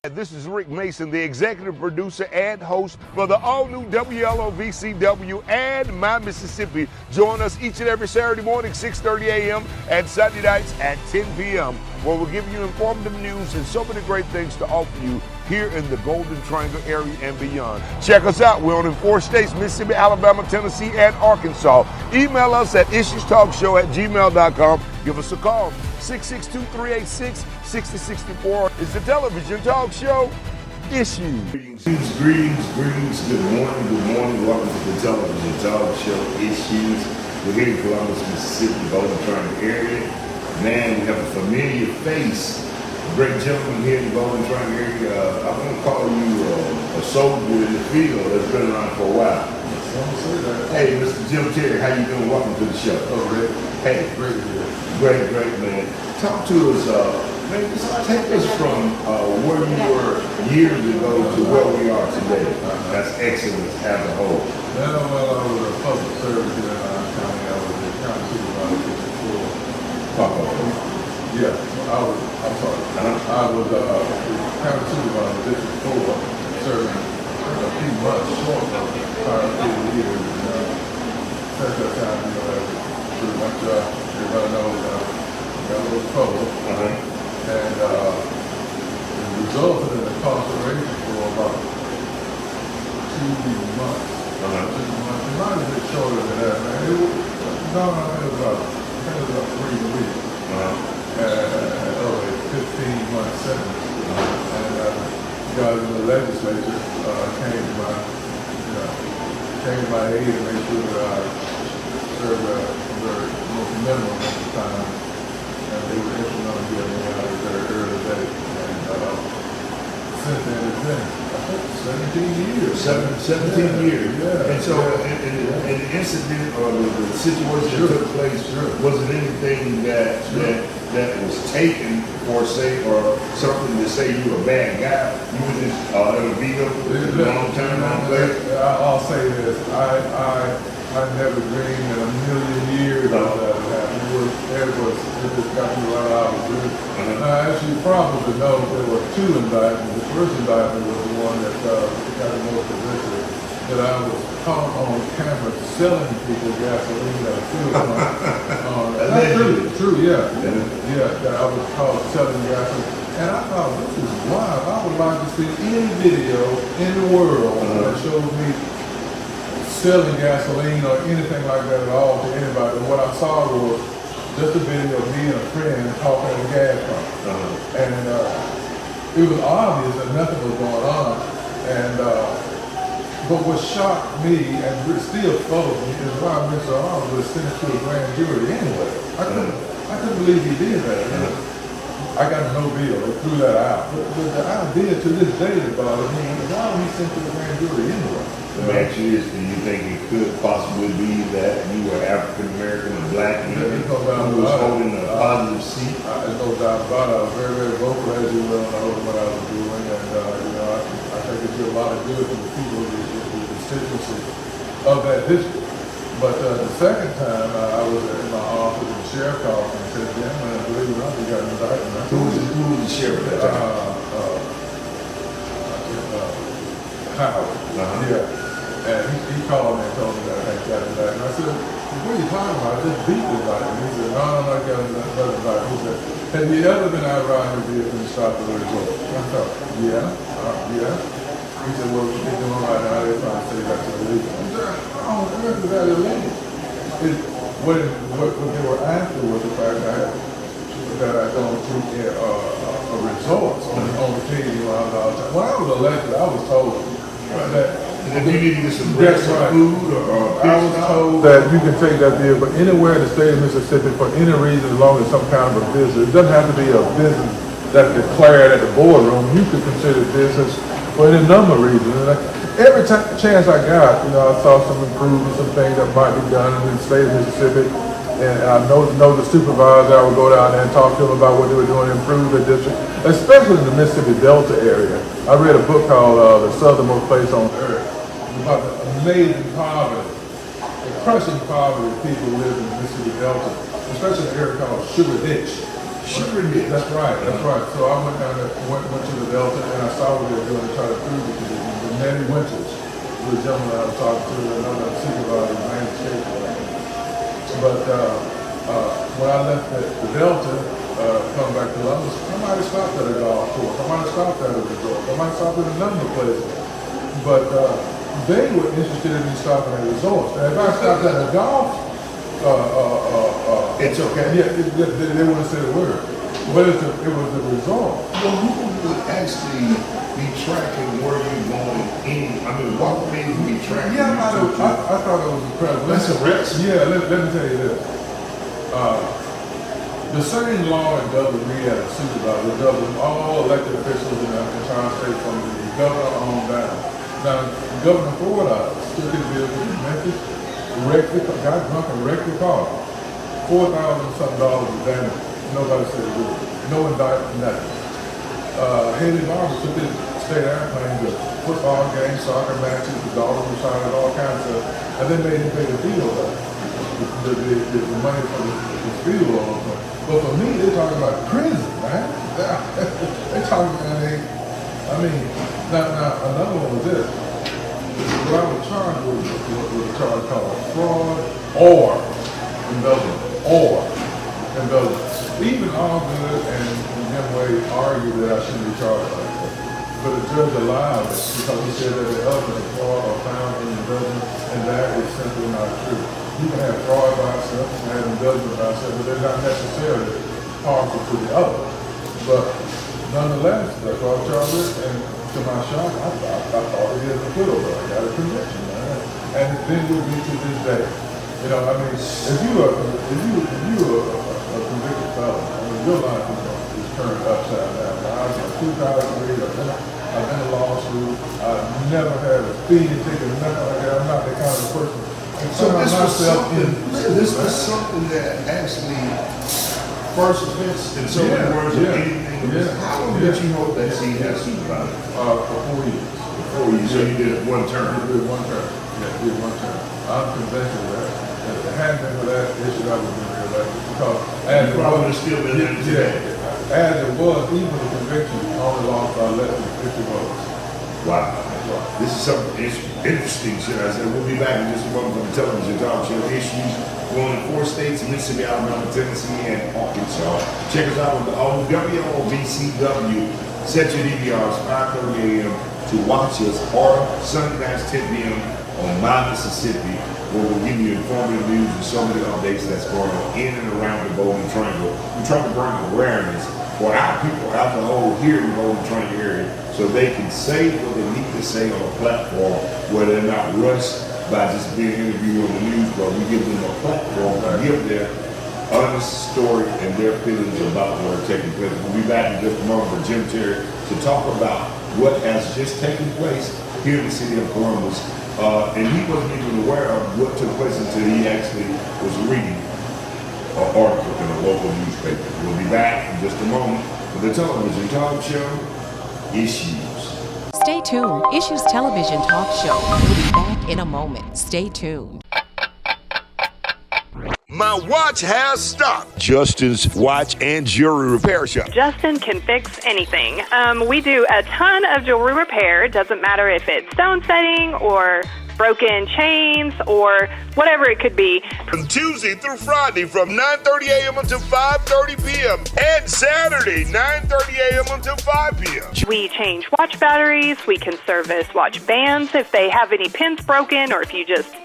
This is Rick Mason, the executive producer and host for the all-new WLOVCW and My Mississippi. Join us each and every Saturday morning, 6:30 a.m. and Sunday nights at 10 p.m., where we'll give you informative news and so many great things to offer you here in the Golden Triangle area and beyond. Check us out. We're on in 4 states, Mississippi, Alabama, Tennessee, and Arkansas. Email us at issuestalkshow@gmail.com. Give us a call, 662-386-6064. It's the television talk show, Issues. Greetings. Good morning. Welcome to the television talk show, Issues. We're here in Columbus, Mississippi, Golden Triangle area. Man, we have a familiar face. A great gentleman here in the Golden Triangle area. I'm going to call you a soldier in the field that's been around for a while. Hey, Mr. Jim Terry, how you doing? Welcome to the show. Oh, Rick. Hey. Great to hear. Great, man. Talk to us, man, just take us from where you were years ago to where we are today. That's excellence as a whole. Well, I was a public servant here in our county. I was a county supervisor before. Yeah, I'm sorry. I was a county supervisor District 4, serving a few months short of prior to the years. Since that time, pretty much everybody knows got a little trouble. And it resulted in incarceration for about 2 months. 2 months. It might have been shorter than that, man. It was about 3 weeks. And over a 15-month sentence. And guys in the legislature came to my aid to make sure that I served the most minimum at the time. And they were instrumental in getting me out of very early day. And since then it's been, I think, 17 years. 17 years. Yeah. And so, in the incident or the situation that took place, was it anything that was taken for, say, or something to say you were a bad guy? You were just in a beat up long time, long place? I'll say this. I never dreamed in a million years of that would happen. It just got me right out of it. Now, as you probably know, there were 2 indictments. The first indictment was the one that got the most publicity, that I was caught on camera selling people gasoline at a fuel pump. That's true, yeah. That I was caught selling gasoline. And I thought, this is wild. I would like to see any video in the world that shows me selling gasoline or anything like that at all to anybody. And what I saw was just a video of me and a friend talking at a gas pump. And it was obvious that nothing was going on. And but what shocked me and still troubles me is why Mr. Arnold was sentenced to a grand jury anyway. I couldn't believe he did that. I got no deal. They threw that out. But the idea to this day that bothers me is why was he sent to the grand jury anyway? The answer is, do you think it could possibly be that you were African American or black man who was holding a positive seat? There's no doubt about it. I was very vocal, as you well know, what I was doing, and I think it did a lot of good for the people, the constituency of that district. But the second time, I was in my office, and the sheriff called me and said, "Jim, I believe it or not, we got an indictment." Who was the sheriff at that time? Howard. Yeah. And he called me and told me that I had got indictment. And I said, "What are you talking about? I just beat the indictment." He said, "No, I got another indictment." He said, "Have you ever been out riding your vehicle and stopped at the resort?" I thought, yeah. He said, "Well, what they're doing right now, they're trying to say that's illegal." I said, "How on earth is that illegal?" What they were after was the fact that I don't take resorts on the TV around all the time. When I was elected, I was told that if you need to get some bread, some food, or I was told that you can take that vehicle anywhere in the state of Mississippi for any reason as long as some kind of a business. It doesn't have to be a business that's declared at the boardroom. You could consider business for any number of reasons. And every chance I got, I saw some improvements, some things that might be done in the state of Mississippi. And I know the supervisor. I would go down there and talk to them about what they were doing to improve the district, especially in the Mississippi Delta area. I read a book called The Southernmost Place on Earth, about the amazing poverty, the crushing poverty of people who live in the Mississippi Delta, especially in an area called Sugar Ditch. Sugar and dips. That's right, that's right. So I went down there, went to the Delta, and I saw what they were doing to try to prove it to the Nettie Winters, who was the gentleman I was talking to, another supervisor, his name escaped me right now. But when I left the Delta, come back to Columbus, I might have stopped at a golf course, I might have stopped at a resort, I might have stopped at a number of places. But they were interested in me stopping at resorts. And if I stopped at a golf, It's okay. yeah, they wouldn't say a word. But it was the result. Well, who would actually be tracking where you're going what made you be tracking? Yeah, I thought it was incredible. That's a risk. Yeah, let me tell you this. The same law in Dublin we had a supervisor, Dublin, all elected officials in the entire state from the governor on down. Now, Governor Fordyce took his vehicle to Memphis, got drunk and wrecked the car. $4,000 something of damage. Nobody said a word. No indictment, nothing. Haley Barber took his state airplane to football games, soccer matches, the daughter recited all kinds of stuff, and they made him pay the field the money for the field all the time. But for me, they're talking about prison, man. They're talking about, now another one was this. What I was charged with was a charge called fraud or embezzlement. Even Allgood and Jim Wade argued that I shouldn't be charged like that. But the judge allowed it because he said that the element of fraud are found in embezzlement, and that is simply not true. You can have fraud by itself, you can have embezzlement by itself, but they're not necessarily harmful to the other. But nonetheless, that's what I charged with, and to my shock, I thought it is a acquittal, but I got a conviction, man. And it's been with me to this day. You know, if you are a convicted felon, your life is turned upside down. Now, I was in 2003, I've been in law school, I've never had a speeding ticket, nothing like that. I'm not that kind of person. So this was something that actually first offense in so many words of anything. How long did you hold that seat as supervisor? For 4 years. 4 years. So you did it one term. I did one term. Yeah, did one term. I'm convinced of that. If it hadn't been for that issue, I would have been reelected. Because as you probably would have still been there today. As it was, even the conviction only lost by less than 50 votes. Wow. This is something interesting, should I say. We'll be back in just a moment from the television talk show issues going in 4 states, Mississippi, Alabama, Tennessee, and Arkansas. Check us out on the WLVCW. Set your DVRs 5:30 a.m. to watch us, or Sunday nights 10 p.m. on My Mississippi, where we'll give you informative news and so many updates that's going on in and around the Bowling Triangle. We're trying to bring awareness for our people out the whole here in the Bowling Triangle area, so they can say what they need to say on a platform where they're not rushed by just being interviewed on the news, but we give them a platform to give their honest story and their feelings about what's taking place. We'll be back in just a moment with Jim Terry to talk about what has just taken place here in the city of Columbus. And he wasn't even aware of what took place until he actually was reading an article in a local newspaper. We'll be back in just a moment with the television talk show, Issues. Stay tuned. Issues Television Talk Show. We'll be back in a moment. Stay tuned. My watch has stopped. Justin's Watch and Jewelry Repair Shop. Justin can fix anything. We do a ton of jewelry repair. It doesn't matter if it's stone setting or broken chains or whatever it could be. From Tuesday through Friday from 9:30 a.m. until 5:30 p.m. and Saturday 9:30 a.m. until 5 p.m. We change watch batteries. We can service watch bands if they have any pins broken or if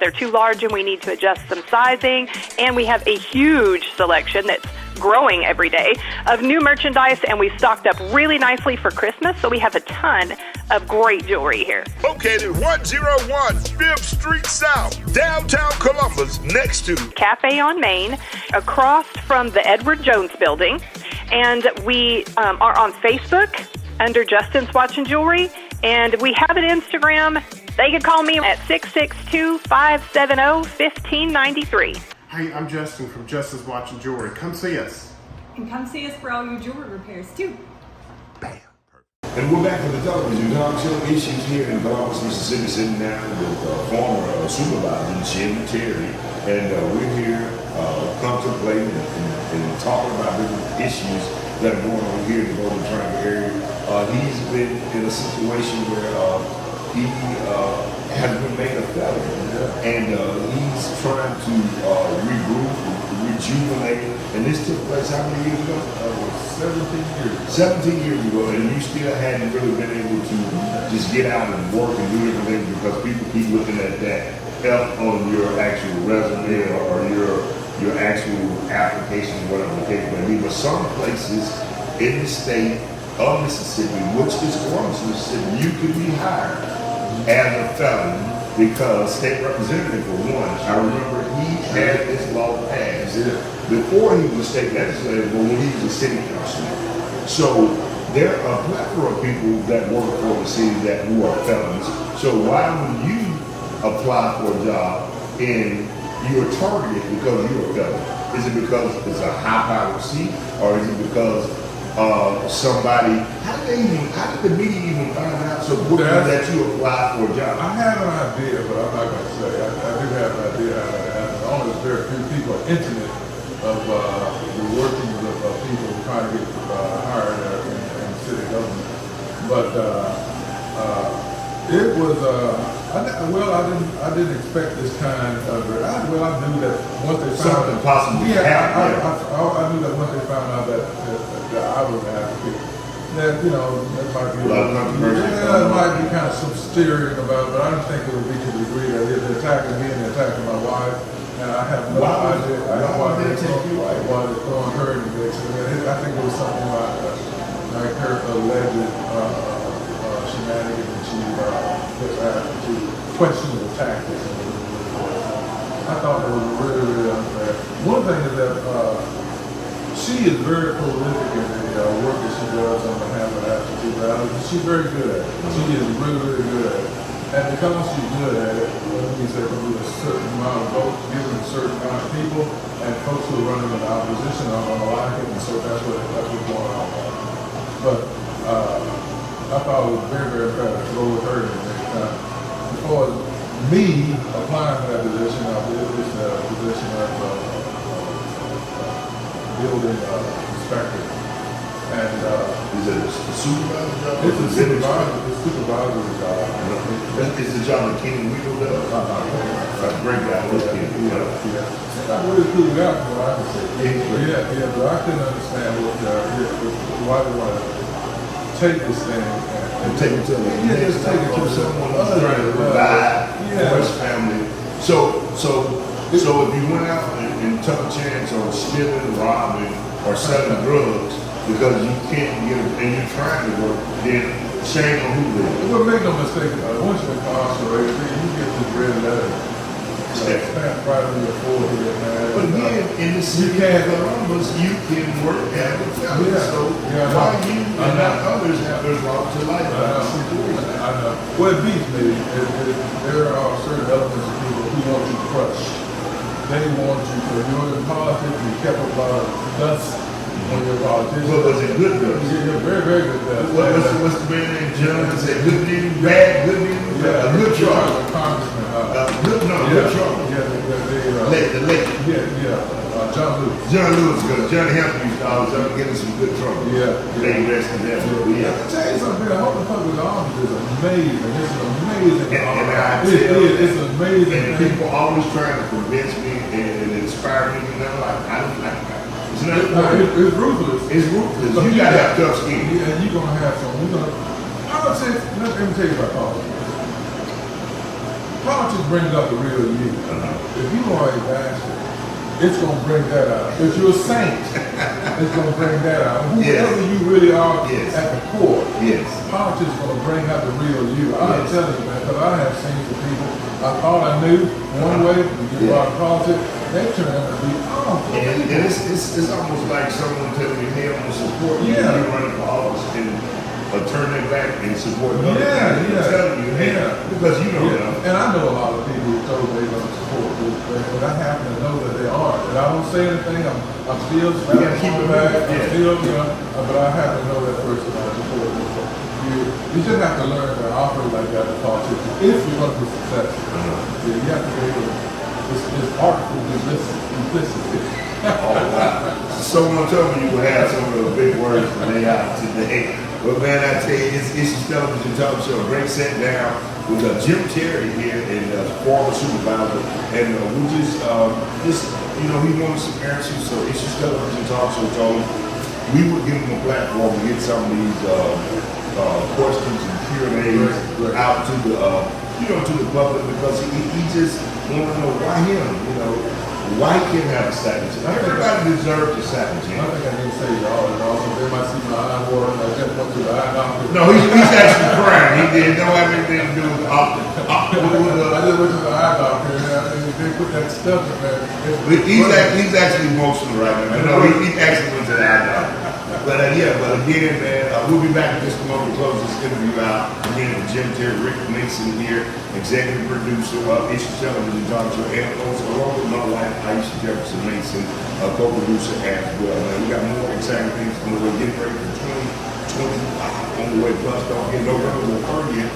they're too large and we need to adjust some sizing. And we have a huge selection that's growing every day of new merchandise, and we stocked up really nicely for Christmas, so we have a ton of great jewelry here. Located 101 5th Street South, downtown Columbus, next to Cafe on Main, across from the Edward Jones building, and we are on Facebook under Justin's Watch and Jewelry, and we have an Instagram. They can call me at 662-570-1593. Hey, I'm Justin from Justin's Watch and Jewelry. Come see us. And come see us for all your jewelry repairs, too. Bam. And we're back on the television talk show, Issues, here in Columbus, Mississippi, sitting down with former supervisor Jim Terry. And we're here contemplating and talking about different issues that are going on here in the Golden Triangle area. He's been in a situation where he has been made a felon, and he's trying to regroup, rejuvenate. And this took place how many years ago? 17 years. 17 years ago, and you still hadn't really been able to just get out and work and do different things because people keep looking at that F on your actual resume or your actual application, whatever the case may be. But some places in the state of Mississippi, which is Columbus, Mississippi, you could be hired as a felon because state representative for one. I remember he had this law passed before he was state legislator, but when he was a city councilman. So there are a plethora of people that work for the city that who are felons. So why would you apply for a job and you're targeted because you're a felon? Is it because it's a high-powered seat, or is it because somebody? How did the media even find out so quickly that you applied for a job? I have an idea, but I'm not going to say. I do have an idea how that happened. Only very few people are intimate of the workings of people trying to get hired in city government. But it was. I didn't expect this kind of. I knew that once they found something possibly happened. I knew that once they found out that I was an advocate, that that might be it might be kind of some steering about it, but I didn't think it would be to the degree that they're attacking me and they're attacking my wife, and I have no idea. Why they're throwing her in the mix. I think it was something like her alleged shenanigans, and she was asked to questionable tactics. I thought it was really, really unfair. One thing is that she is very prolific in the work that she does on behalf of Absentee Ballots. She's very good at it. She is really, really good at it. And because she's good at it, that means there can be a certain amount of votes given to a certain amount of people, and folks who are running in the opposition are going to like it, and so that's what's going on. But I thought it was very, very fair to go with her next time. As far as me applying for that position, I did this position of building inspector. And is it a supervisor job? It's a supervisory job. It's the job that Kenny Weaver does. Great guy. I really cool guy from what I can say. But I couldn't understand why they want to take this thing and take it to someone who's trying to provide for his family. So if you went out and took a chance on stealing, robbing, or selling drugs because you can't get it and you're trying to work, then shame on who did it. Well, make no mistake about it. Once you're incarcerated, you get this red letter stamped right on your forehead, man. But again, in the city of Columbus, you can work at a felony. So why you and not others have their right to life? I know. What beats me is there are certain elements of people who want you crushed. They want you to, you're in politics, you kept a lot of dust on your politics. But was it good dust? Yeah, very, very good dust. What's the man named John that said good news, bad, good news? Yeah, a good charge. Congressman. Good charge. The late. John Lewis. John Lewis, good. Johnny Hampton was getting some good trouble. They rested there. I'll tell you something, I hope the public office is amazing. It's an amazing It's amazing. And people always trying to convince me and inspire me, I don't like that. It's not it's ruthless. It's ruthless. You gotta have tough skin. And you're gonna have some. Politics, let me tell you about politics. Politics brings out the real you. If you are a bastard, it's going to bring that out. If you're a saint, it's going to bring that out. Whoever you really are at the core, politics is going to bring out the real you. I'm telling you, man, because I have seen the people I thought I knew one way, you get about politics, they turn out to be awful. And it's almost like someone telling me, hey, I'm going to support you. You're running for office and turn their back and support them. Telling you, because you know them. And I know a lot of people who told they're going to support this, but I happen to know that they are. And I don't say anything. I'm still keep it back. But I happen to know that person I support this. You just have to learn to operate like that in politics if you're going to be successful. You have to be able to it's artful simplicity. Oh, wow. Someone told me you would have some of those big words to lay out today. But man, I tell you, it's Issues Television Talk Show. Great set down with Jim Terry here and former supervisor. And we just, he wanted some answers. So Issues Television Talk Show told him we would give him a platform to get some of these questions and Q&As out to the, to the public, because he just want to know why him, why he can't have a second chance. Everybody deserves a second I chance. think I need to say y'all, and also they might see my eye water, and I just went to the eye doctor. No, he's actually crying. He didn't have anything to do with the I just went to the eye doctor, and they put that stuff in there. He's actually emotional right now. No, he actually went to the eye doctor. But again, man, we'll be back in just a moment to close this interview out. Again, with Jim Terry, Rick Mason here, executive producer of Issues Television Talk Show, and also along with my wife, Aisha Jefferson Mason, co-producer as well. Man, we got more exciting things on the way. Get ready for 2025 on the way. Plus, don't get November 30th.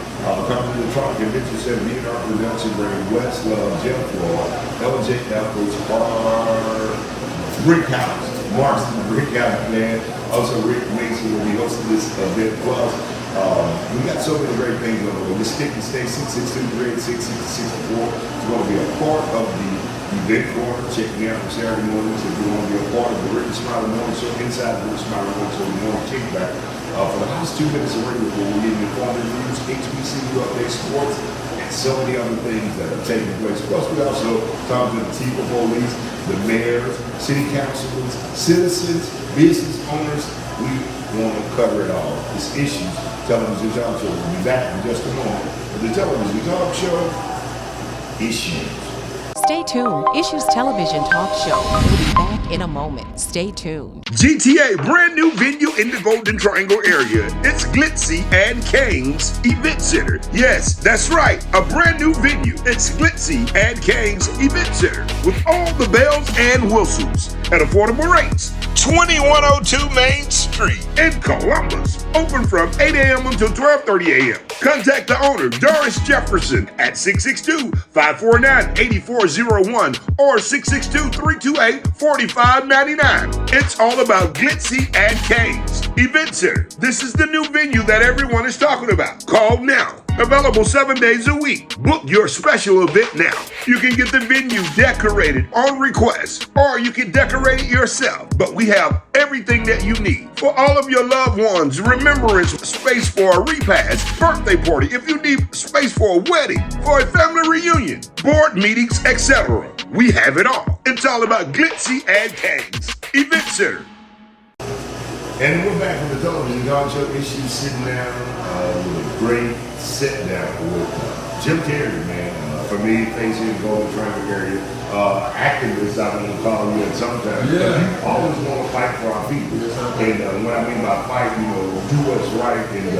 Coming to the Trump Convention Center, V&R Production, bringing Westlove, Jeff Floyd, LJF, Brick House, Mark's the Brick House, man. Also, Rick Mason will be hosting this event. Plus, we got so many great things on the way. Just stick and stay 662-386-6664. It's going to be a part of the event corner. Check me out on Saturday mornings if you want to be a part of the Rick and Smiley Morning Show, inside the Rick and Smiley Morning Show, the morning kickback. For the last 2 minutes of radio, we're getting informative news, HBCU updates, sports, and so many other things that are taking place. Plus, we also talk to the chief of police, the mayors, city councilors, citizens, business owners. We want to cover it all. This Issues Television Talk Show. We'll be back in just a moment with the Television Talk Show Issues. Stay tuned. Issues Television Talk Show. We'll be back in a moment. Stay tuned. GTA, brand new venue in the Golden Triangle area. It's Glitzy and Kane's Event Center. Yes, that's right, a brand new venue. It's Glitzy and Kane's Event Center with all the bells and whistles at affordable rates. 2102 Main Street in Columbus. Open from 8 a.m. until 12:30 a.m. Contact the owner, Doris Jefferson, at 662-549-8401 or 662-328-4599. It's all about Glitzy and Kane's Event Center. This is the new venue that everyone is talking about. Call now. Available 7 days a week. Book your special event now. You can get the venue decorated on request, or you can decorate it yourself. But we have everything that you need. For all of your loved ones, remembrance space for a repast, birthday party, if you need space for a wedding, for a family reunion, board meetings, etc. We have it all. It's all about Glitzy and Kane's Event Center. And we're back with the Television Talk Show Issues, sitting down with a great sit down with Jim Terry, man. For me, facing the Golden Triangle area, activist, I want to call you at sometimes. Yeah. You always want to fight for our people. Yes, And what I mean by fight, do what's right and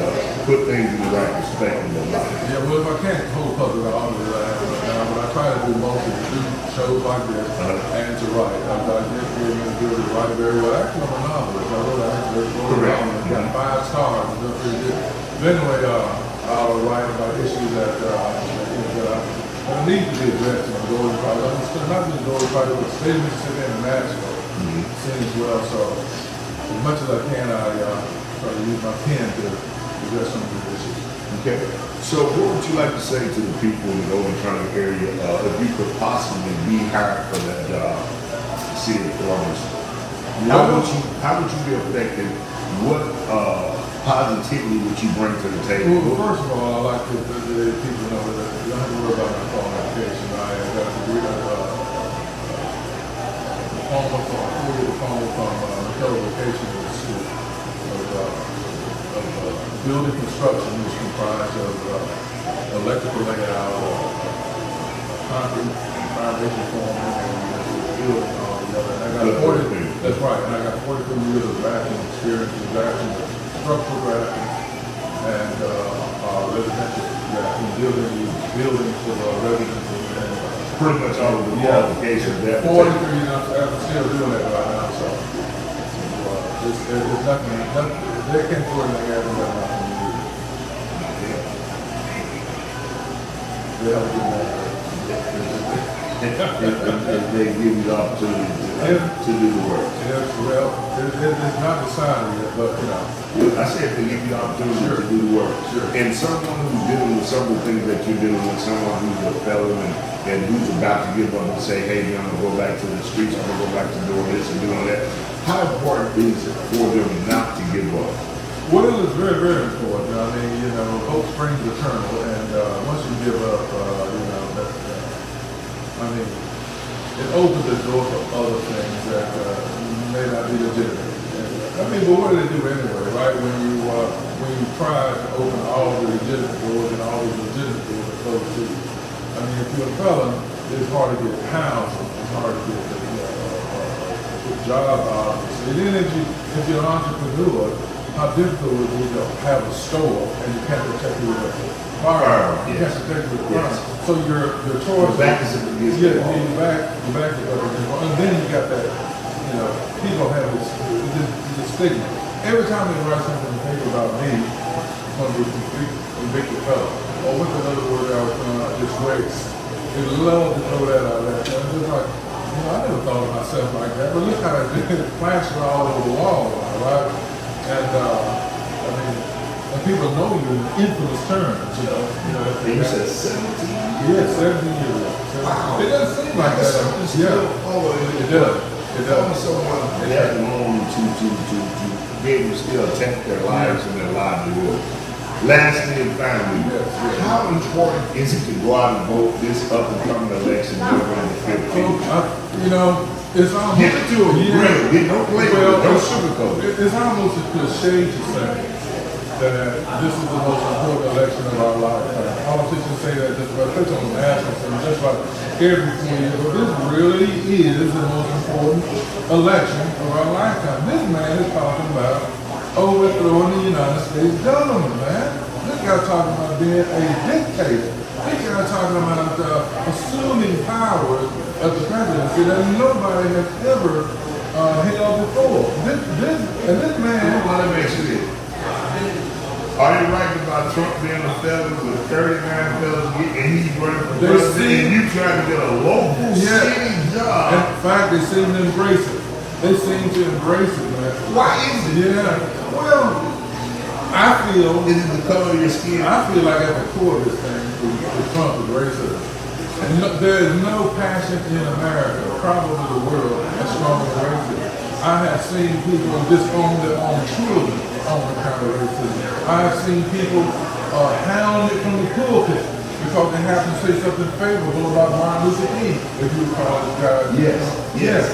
put things in the right perspective of life. Yeah, well, if I can't hold public office, but I try to do most of the shows like this and to write. I just really do it write very well. Actually, I'm a novelist. I wrote a Correct. got 5 stars. That's pretty good. But anyway, I'll write about issues that need to be addressed in the Golden Triangle. Not just the Golden Triangle, but the state of Mississippi and Nashville seems well. So as much as I can, I try to use my pen to address some of these issues. Okay. So what would you like to say to the people in the Golden Triangle area if you could possibly be hired for that job, city of Columbus? How would you be affected? What positivity would you bring to the table? Well, first of all, I like to let people know that you don't have to worry about my qualification. I got a degree of diploma from Keller Vocational School of building construction, which comprised of electrical layout, concrete foundation forming, and building all together. And I got 40. That's right, and I got 43 years of drafting experience in drafting, structural drafting, and residential drafting, buildings for residents. Pretty much all of the qualifications that 43 years, I'm still doing that right now, so there's nothing, they can't afford anything else than nothing to do. They have a good night. if they give you the opportunity to do the work. Yes, well, it's not decided yet, but you know. I said to give you the opportunity Sure. to do the work. Sure. And someone who's dealing with some of the things that you're dealing with, someone who's a felon and who's about to give up and say, hey, I'm going to go back to the streets, I'm going to go back to doing this and doing that. How important is it for them not to give up? Well, it's very, very important. I mean, you know, hope springs eternal, and once you give up, you know, I mean, it opens the door for other things that may not be legitimate. I mean, but what do they do anyway, right? When you try to open all the legitimate doors and all the legitimate doors are closed to you. I mean, if you're a felon, it's hard to get housing, it's hard to get a job, obviously. And then if you're an entrepreneur, how difficult it is to have a store and you can't protect it with a firearm. You can't protect it with a firearm. So your choice Back is against the wall. your back is up against the wall. And then you got that, you know, people have this stigma. Every time they write something in the paper about me, it's going to be convicted felon. Or what's another word I was throwing out, disgrace. They love to throw that out there. And it's just like, you know, I never thought of myself like that, but look how it plastered all over the wall, right? And I mean, and people know you in infamous terms, you know. And you said 17? Yeah, 17 years old. Wow. It doesn't seem like that. It does. It does. Someone that long to be able to still attempt their lives and their livelihood. Lastly and finally, how important is it to go out and vote this up and coming election November 15th? You know, it's almost Give it to them, real. Get no flavor, no sugarcoat. It's almost a cliche to say that this is the most important election of our lifetime. Politicians say that just about, especially on the national scene, just about every 4 years, but this really is the most important election of our lifetime. This man is talking about overthrowing the United States government, man. This guy talking about being a dictator. This guy talking about assuming powers of the presidency that nobody has ever held before. This man. Let me ask you this. Are you right about Trump being a felon with 39 felons and he's running for president and you trying to get a local city job? In fact, they seem to embrace it. They seem to embrace it, man. Why is it? Yeah. Well, I feel. Is it the color of your skin? I feel like at the core of this thing, the Trump is racism. And there is no passion in America, probably the world, as strong as racism. I have seen people disown their own children on the kind of racism. I have seen people hounded from the pulpit because they happen to say something favorable about Martin Luther King, if you recall this guy. Yes.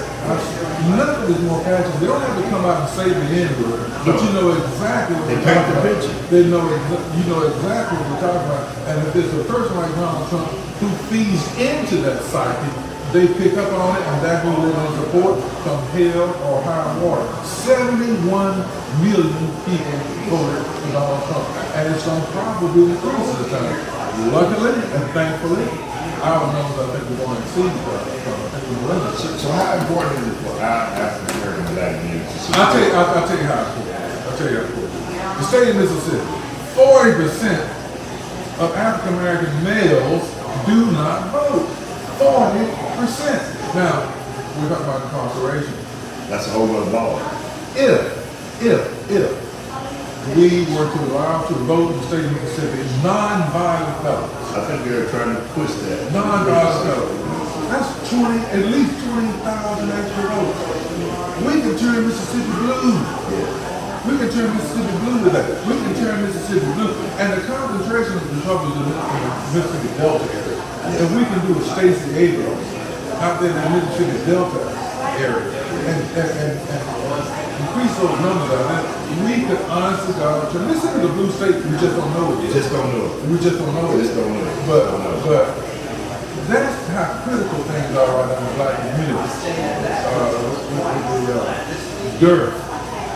Nothing is more passionate. They don't have to come out and say the N-word, but you know exactly what they're talking about. They know, you know exactly what they're talking about. And if there's a person like Donald Trump who feeds into that psyche, they pick up on it, and that's who they're going to support come hell or high water. 71 million people voted for Donald Trump, and it's going to probably increase this time. Luckily and thankfully, our numbers, I think, we're going to exceed that. So how important is it for our African American black men to see? I'll tell you how important. The state of Mississippi, 40% of African American males do not vote. 40%. Now, we're talking about incarceration. That's a whole other ball. If we were to allow to vote in the state of Mississippi non-violent felons. I think they're trying to push that. Non-violent felons. That's at least 20,000 extra votes. We can turn Mississippi blue. We can turn Mississippi blue with that. We can turn Mississippi blue. And the concentration of the trouble is in the Mississippi Delta area. If we can do a Stacey Abrams out there in the Mississippi Delta area and increase those numbers out there, we could honestly go to Mississippi is a blue state, we just don't know it yet. Just don't know it. We just don't know it. Just don't know it. But that's how critical things are right now in the black community. With the dearth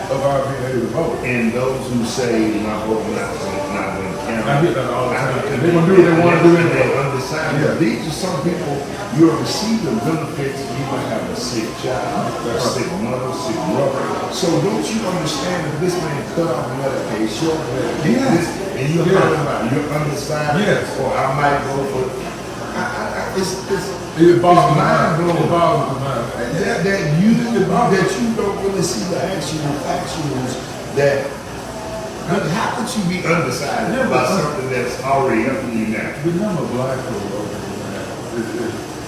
of our being able to vote. And those who say my vote not going to count. I hear that all the time. They're going to do what they want to do anyway. Undecided. Yeah. These are some people, you're receiving benefits. You might have a sick child, a sick mother, sick brother. So don't you understand that this man cut off Medicaid, short Medicaid, and you're talking about you're undecided? Yes. Or I might go for It boggles the mind mind. blowing. It boggles the mind. That you don't really see the actuals that. How could you be undecided about something that's already helping you now? The number of black people over here, man,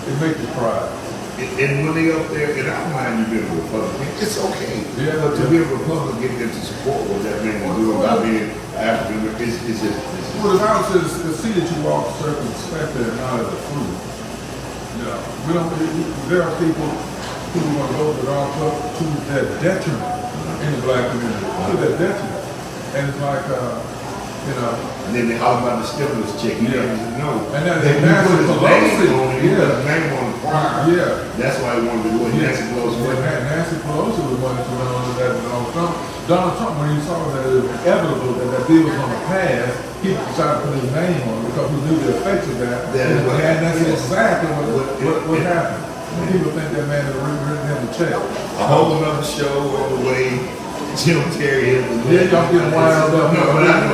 it makes you cry. And when they up there, and I don't mind you being a Republican, it's okay. Yeah, But to be a Republican and to support what that man is doing by being African, it's just. Well, the Bible says to see that you walk circumspectly and not as a fool. You know, there are people who want to go to the wrong club to their detriment in the black community, to their detriment. And it's like, you know. And then they holler about the stimulus check. You Yeah. didn't know. And then Then Nancy you put his Pelosi, name on it. You yeah. put his name on the choir. Yeah. That's why he wanted to do it. Nancy Pelosi. Nancy Pelosi was wanting to know that Donald Trump, when he saw that it was inevitable that that bill was going to pass, he decided to put his name on it because he knew the effects of that. And that's exactly what happened. People think that man had written him a check. A whole another show on the way. Jim Terry. Yeah, y'all getting wild up. No,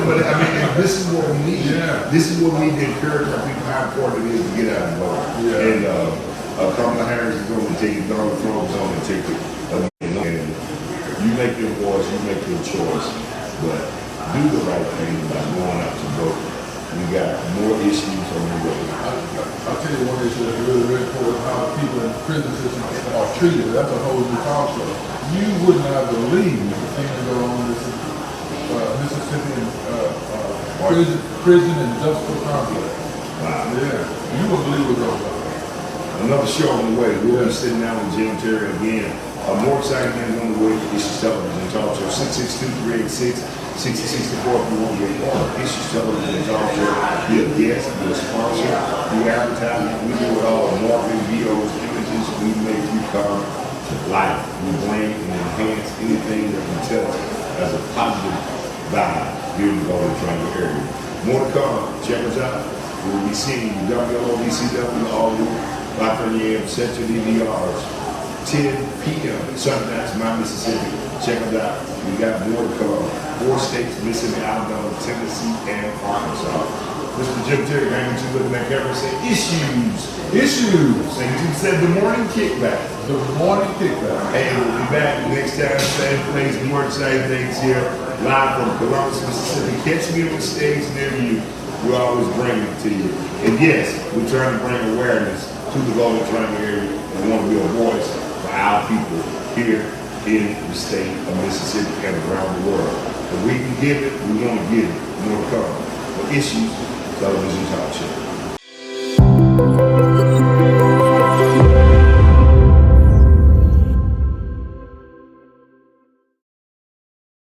but I mean, this is what we need. Yeah. This is what we need to encourage our people how important it is to get out and vote. Yeah. And Kamala Harris is going to take it. Donald Trump is going to take it. And you make your voice, you make your choice, but do the right thing by going out to vote. We got more issues on the way. I'll tell you one issue that's really, really important, how people in the prison system are treated. That's a whole new talk show. You would not believe the things that go on in this Mississippi prison industrial complex. Wow. Yeah, you wouldn't believe what goes on. Another show on the way. We'll be sitting down with Jim Terry again. More exciting things on the way for Issues Television Talk Show. 662-386-6064 if you want to be a part of Issues Television Talk Show. Be a guest, be a sponsor, be advertising. We do it all. Marketing, videos, images. We make you come to life. We bring and enhance anything that we tell as a positive vibe here in the Golden Triangle area. More to come. Check us out. We will be seeing you WLOVCW all week, 5:30 a.m. Central DVRs, 10 p.m. Sundance, my Mississippi. Check us out. We got more to come. 4 states, Mississippi, Alabama, Tennessee, and Arkansas. Mr. Jim Terry, hanging with you, looking at camera, saying issues. And you said the morning kickback. The morning kickback. Hey, we'll be back next time, same place, more exciting things here, live from Columbus, Mississippi. Catch me on the stage near you. We always bring it to you. And yes, we're trying to bring awareness to the Golden Triangle area and want to be a voice for our people here in the state of Mississippi and around the world. If we can give it, we want to give it. More to come. For Issues Television Talk Show.